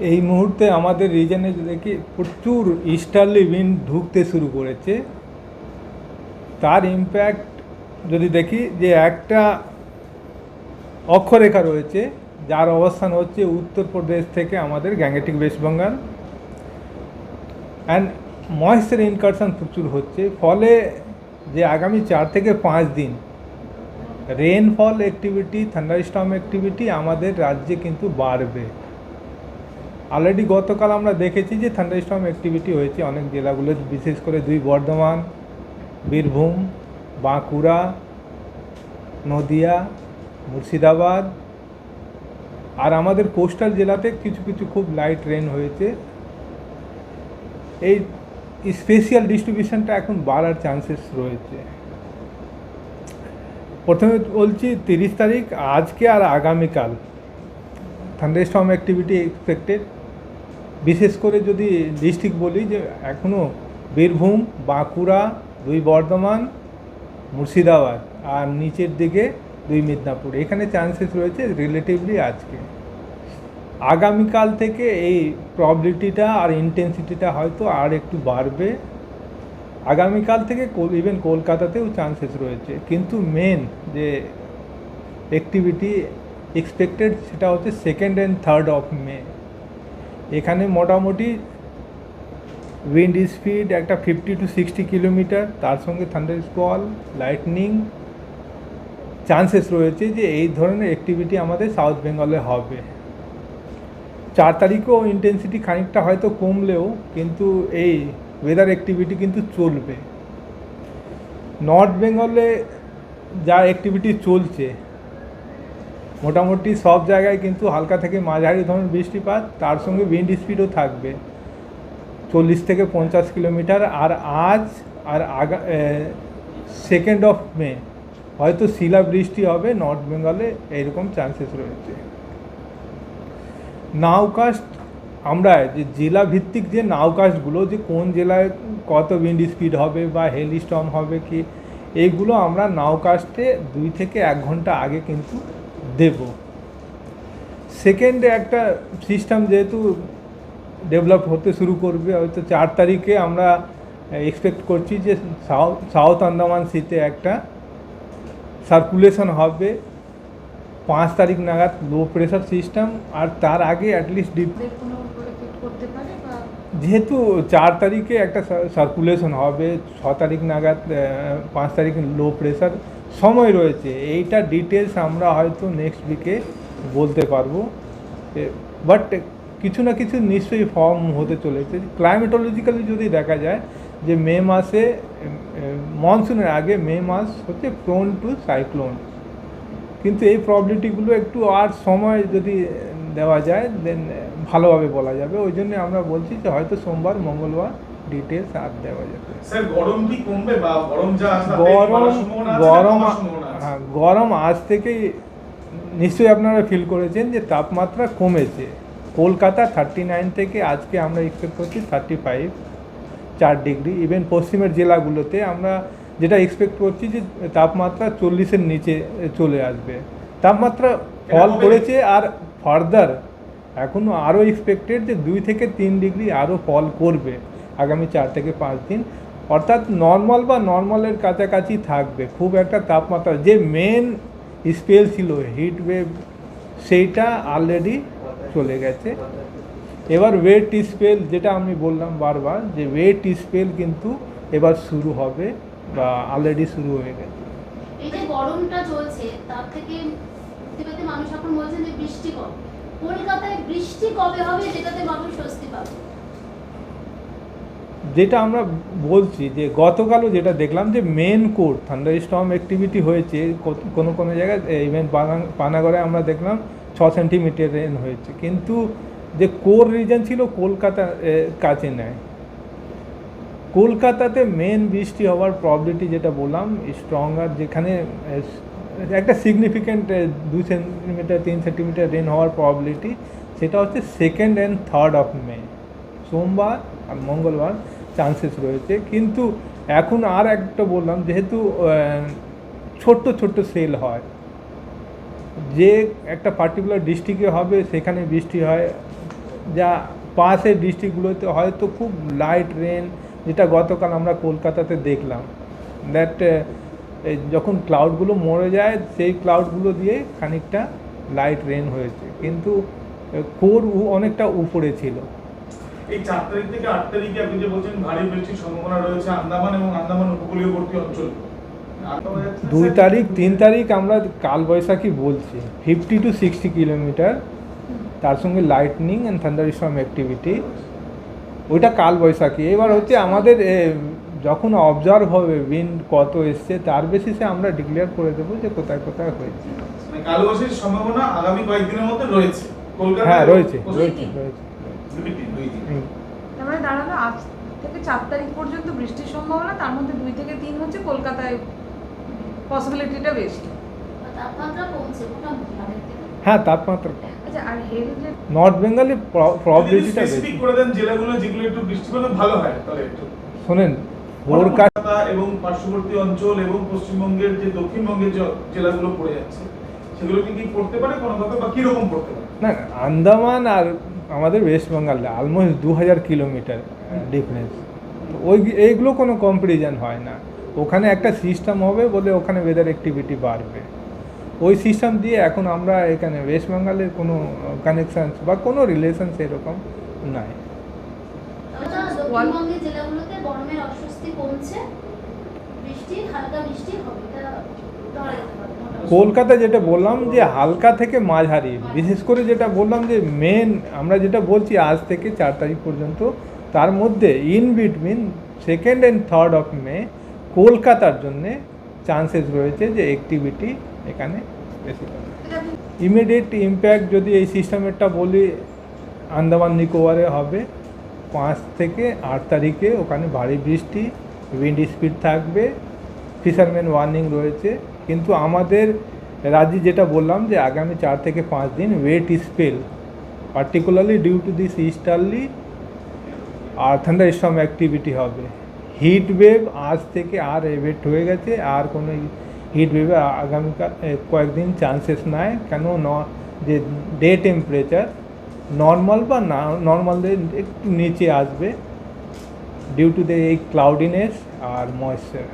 এই মুহূর্তে আমাদের রিজনে দেখি প্রচুর ইস্টার্লি উইন্ড ঢুকতে শুরু করেছে। তার ইম্প্যাক্ট যদি দেখি যে একটা অক্ষরেখা রয়েছে যার অবস্থান হচ্ছে উত্তরপ্রদেশ থেকে আমাদের Gangetic West Bengal, and moisture incursion প্রচুর হচ্ছে, ফলে যে আগামী 4 থেকে 5 দিন রেনফল অ্যাক্টিভিটি, থান্ডারস্টর্ম অ্যাক্টিভিটি আমাদের রাজ্যে কিন্তু বাড়বে। অলরেডি গতকাল আমরা দেখেছি যে থান্ডারস্টর্ম অ্যাক্টিভিটি হয়েছে অনেক জেলাগুলো, বিশেষ করে 2 বর্ধমান, বীরভূম, বাঁকুড়া, নদিয়া, মুর্শিদাবাদ, আর আমাদের কোস্টাল জেলাতে কিছু কিছু খুব লাইট রেন হয়েছে। এই স্পেশাল ডিস্ট্রিবিউশনটা এখন বাড়ার চান্সেস রয়েছে। প্রথমে বলছি 30 তারিখ আজকে আর আগামীকাল থান্ডারস্টর্ম অ্যাক্টিভিটি এক্সপেক্টেড। বিশেষ করে যদি ডিস্ট্রিক্ট বলি, যে এখনও বীরভূম, বাঁকুড়া, 2 বর্ধমান, মুর্শিদাবাদ, আর নিচের দিকে 2 মিদনাপুর, এখানে চান্সেস রয়েছে রিলেটিভলি আজকে। আগামীকাল থেকে এই প্রবাবিলিটিটা আর ইন্টেন্সিটিটা হয়তো আর একটু বাড়বে। আগামীকাল থেকে ইভেন কলকাতাতেও চান্সেস রয়েছে, কিন্তু মেন যে অ্যাক্টিভিটি এক্সপেক্টেড সেটা হচ্ছে 2nd and 3rd of May. এখানে মোটামুটি উইন্ড স্পিড একটা 50 to 60 কিলোমিটার, তার সঙ্গে থান্ডারস্কল, লাইটনিং চান্সেস রয়েছে যে এই ধরনের অ্যাক্টিভিটি আমাদের সাউথ বেঙ্গলে হবে। 4 তারিখেও ইন্টেন্সিটি খানিকটা হয়তো কমলেও কিন্তু এই ওয়েদার অ্যাক্টিভিটি কিন্তু চলবে। নর্থ বেঙ্গলে যা অ্যাক্টিভিটি চলছে, মোটামুটি সব জায়গায় কিন্তু হালকা থেকে মাঝারি ধরনের বৃষ্টিপাত, তার সঙ্গে উইন্ড স্পিডও থাকবে 40 থেকে 50 কিলোমিটার। আর আজ আর 2nd অফ মে হয়তো শিলা বৃষ্টি হবে নর্থ বেঙ্গলে, এইরকম চান্সেস রয়েছে। নাওকাস্ট, আমরা যে জেলা ভিত্তিক যে নাওকাস্টগুলো, যে কোন জেলায় কত উইন্ড স্পিড হবে বা হেল স্টর্ম হবে কি, এইগুলো আমরা নাওকাস্টে 2 থেকে 1 ঘন্টা আগে কিন্তু দেব। সেকেন্ডে একটা সিস্টেম যেহেতু ডেভেলপ হতে শুরু করবে, হয়তো 4 তারিখে আমরা এক্সপেক্ট করছি যে সাউথ আন্দামান সিতে একটা সার্কুলেশন হবে, 5 তারিখ নাগাদ লো প্রেশার সিস্টেম, আর তার আগে অ্যাটলিস্ট যেহেতু 4 তারিখে একটা সার্কুলেশন হবে, 6 তারিখ নাগাদ 5 তারিখ লো প্রেশার সময় রয়েছে। এইটা ডিটেলস আমরা হয়তো নেক্সট উইকে বলতে পারবো, বাট কিছু না কিছু নিশ্চয়ই ফর্ম হতে চলেছে। ক্লাইমেটোলজিক্যালি যদি দেখা যায় যে মে মাসে, মনসুনের আগে মে মাস হচ্ছে প্রোন টু সাইক্লোন, কিন্তু এই প্রবলিটিগুলো একটু আর সময় যদি দেওয়া যায় দেন ভালোভাবে বলা যাবে। ওই জন্য আমরা বলছি যে হয়তো সোমবার, মঙ্গলবার ডিটেলস আর দেওয়া যাবে। স্যার, গরম কি কমবে বা গরম যা গরম আজ থেকেই নিশ্চয়ই আপনারা ফিল করেছেন যে তাপমাত্রা কমেছে। কলকাতা 39 থেকে আজকে আমরা এক্সপেক্ট করছি 35, 4 ডিগ্রি। ইভেন পশ্চিমের জেলাগুলোতে আমরা যেটা এক্সপেক্ট করছি যে তাপমাত্রা 40-এর নিচে চলে আসবে। তাপমাত্রা ফল করেছে, আর ফার্দার এখনও আরও এক্সপেক্টেড যে 2 থেকে 3 ডিগ্রি আরও ফল করবে আগামী 4 থেকে 5 দিন, অর্থাৎ নর্মাল বা নর্মালের কাছাকাছি থাকবে। খুব একটা তাপমাত্রা যে মেন স্পেল ছিল হিট ওয়েভ, সেইটা অলরেডি চলে গেছে। এবার ওয়েট স্পেল, যেটা আমি বললাম বারবার, যে ওয়েট স্পেল কিন্তু এবার শুরু হবে বা অলরেডি শুরু হয়ে গেছে। এই যে গরমটা চলছে, তার থেকে প্রতিবাদী মানুষ এখন বলছেন যে বৃষ্টি কবে, কলকাতায় বৃষ্টি কবে হবে যেটাতে মানুষ স্বস্তি পাবে? যেটা আমরা বলছি যে গতকালও যেটা দেখলাম যে মেন কোর থান্ডারস্টর্ম অ্যাক্টিভিটি হয়েছে কোনো কোনো জায়গায়, ইভেন পানাগড়ে আমরা দেখলাম 6 সেন্টিমিটার রেন হয়েছে, কিন্তু যে কোর রিজন ছিল কলকাতা কাছে নেয়। কলকাতাতে মেন বৃষ্টি হওয়ার প্রবাবিলিটি যেটা বললাম স্ট্রঙ্গার, যেখানে একটা সিগনিফিক্যান্ট 2 সেন্টিমিটার 3 সেন্টিমিটার রেন হওয়ার প্রবাবিলিটি, সেটা হচ্ছে 2nd and 3rd of May, সোমবার আর মঙ্গলবার চান্সেস রয়েছে। কিন্তু এখন আর একটা বললাম, যেহেতু ছোট্ট ছোট্ট সেল হয়, যে একটা পার্টিকুলার ডিস্ট্রিক্টে হবে সেখানে বৃষ্টি হয়, যা পাশের ডিস্ট্রিক্টগুলোতে হয়তো খুব লাইট রেন, যেটা গতকাল আমরা কলকাতাতে দেখলাম, দ্যাট যখন ক্লাউডগুলো মরে যায় সেই ক্লাউডগুলো দিয়ে খানিকটা লাইট রেন হয়েছে, কিন্তু কোর অনেকটা উপরে ছিল। এই 4 তারিখ থেকে 8 তারিখে আপনি যে বলছেন ভারী বৃষ্টির সম্ভাবনা রয়েছে আন্দামান এবং আন্দামান উপকূলীয়বর্তী অঞ্চল, 2 তারিখ 3 তারিখ আমরা কালবৈশাখী বলছি, 50 to 60 কিলোমিটার, তার সঙ্গে লাইটনিং অ্যান্ড থান্ডারস্টর্ম অ্যাক্টিভিটি, ওইটা কালবৈশাখী। এবার হচ্ছে আমাদের যখন অবজার্ভ হবে উইন্ড কত এসছে তার বেসিসে আমরা ডিক্লেয়ার করে দেবো যে কোথায় কোথায় হয়েছে। মানে কালবৈশাখীর সম্ভাবনা আগামী কয়েকদিনের মধ্যে রয়েছে কলকাতায়। হ্যাঁ, রয়েছে পশ্চিম- রয়েছে। দুই দিন। তার মানে দাঁড়ালো আজ থেকে 4 তারিখ পর্যন্ত বৃষ্টির সম্ভাবনা, তার মধ্যে 2 থেকে 3 হচ্ছে কলকাতায় পসিবিলিটিটা বেশি। তাপমাত্রা কমছে মোটামুটি আগের থেকে। হ্যাঁ, তাপমাত্রা আচ্ছা, আর হেরিজে নর্থ বেঙ্গলে প্রবাবিলিটিটা বেশি। স্পেসিফিক করে দেন জেলাগুলো যেগুলো একটু বৃষ্টিপাত ভালো হয়, তাহলে একটু শোনেন, ফোরকাস্ট কলকাতা এবং পার্শ্ববর্তী অঞ্চল এবং পশ্চিমবঙ্গের যে দক্ষিণবঙ্গের যে জেলাগুলো পড়ে যাচ্ছে সেগুলো কি পড়তে পারে কোনোভাবে, বা কিরকম পড়তে পারে? না, আন্দামান আর আমাদের ওয়েস্ট বেঙ্গলে অলমোস্ট 2000 কিলোমিটার ডিফারেন্স, এইগুলো কোনো কম্পারিজন হয় না। ওখানে একটা সিস্টেম হবে বলে ওখানে ওয়েদার অ্যাক্টিভিটি বাড়বে, ওই সিস্টেম দিয়ে এখন আমরা এখানে ওয়েস্ট বেঙ্গলের কোনো কানেকশানস বা কোনো রিলেশনস এরকম নাই। দক্ষিণবঙ্গের জেলাগুলোতে গরমের অস্বস্তি কমছে, হালকা বৃষ্টি হবে, এটা ধরা যেতে পারে মোটামুটি। কলকাতা যেটা বললাম যে হালকা থেকে মাঝারি, বিশেষ করে যেটা বললাম যে মেন আমরা যেটা বলছি আজ থেকে 4 তারিখ পর্যন্ত, তার মধ্যে in between 2nd and 3rd of মে কলকাতার জন্যে চান্সেস রয়েছে যে অ্যাক্টিভিটি এখানে বেশি হবে। ইমিডিয়েট ইম্প্যাক্ট যদি এই সিস্টেমেরটা বলি, আন্দামান নিকোবরে হবে 5 থেকে 8 তারিখে, ওখানে ভারী বৃষ্টি, উইন্ড স্পিড থাকবে, ফিশারম্যান ওয়ার্নিং রয়েছে। কিন্তু আমাদের রাজ্যে যেটা বললাম যে আগামী 4 থেকে 5 দিন wet spell, particularly due to this easterly আর থান্ডারস্টর্ম অ্যাক্টিভিটি হবে। হিট ওয়েভ আজ থেকে আর এভেট হয়ে গেছে, আর কোনো হিট ওয়েভে আগামীকাল কয়েকদিন চান্সেস নাই, কেন যে ডে টেম্পারেচার নর্মাল বা না নর্মালদের একটু নিচে আসবে ডিউ টু দ্য এই ক্লাউডিনেস আর ময়েশ্চার।